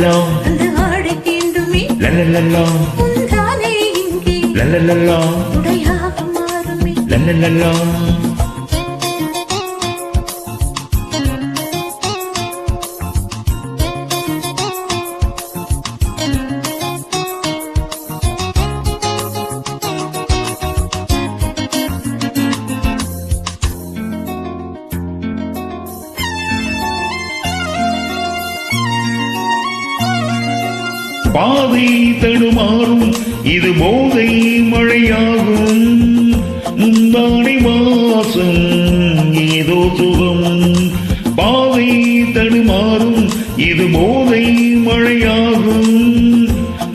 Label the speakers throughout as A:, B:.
A: லல்லலல்லா
B: அந்த ஆடை தீண்டுமே
A: லல்லலல்லா
B: உந்தானே இங்கே
A: லல்லலல்லா
B: உடையாக மாறுமே
A: லல்லலல்லா பாதை தடுமாறும் இது போதை மழையாகும் முந்தானை வாசம் ஏதோ சுகம் பாதை தடுமாறும் இது போதை மழையாகும்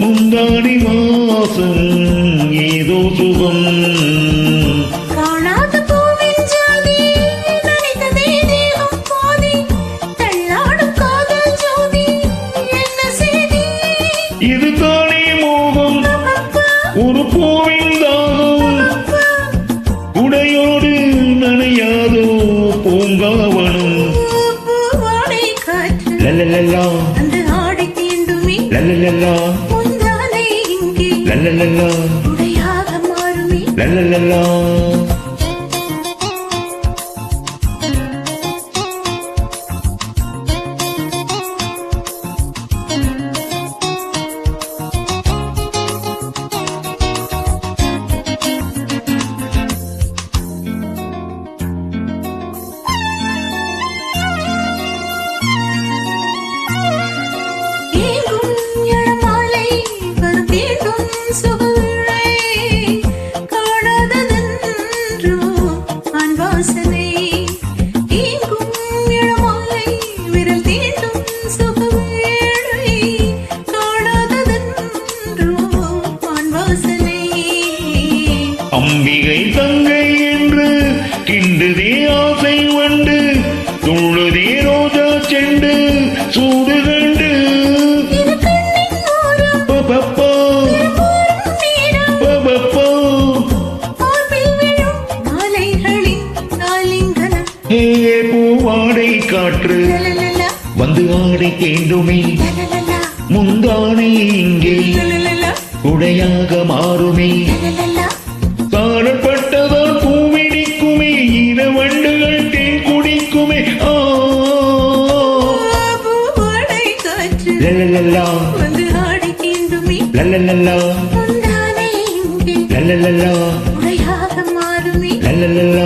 A: முந்தானை வாசம் ஏதோ சுகம் இது தானே மோகம் ஒரு பூவின் தாகம் உடையோடு நனையாதோ பூங்காவனம் லல்லலல்லா
B: அந்த ஆடை தீண்டுமே
A: லல்லலல்லா
B: உந்தானே இங்கே
A: லல்லலல்லா
B: உடையாக மாறுமே
A: லல்லலல்லா அம்பிகை தங்கை என்று கிண்டுதே ஆசை வண்டு துள்ளுதே ரோஜா செண்டு சூடு கண்டு பூவாடை காற்று வந்து ஆடை தேண்டுமே முந்தானை இங்கே உடையாக மாறுமே காணப்பட்டதால் பூவிடிக்குமே ஈர வண்டுகள் தேன் குடிக்குமே லல்லலல்லா லல்லலல்லா லல்லலல்லா
B: உடையாக மாறுமே
A: லல்லலல்லா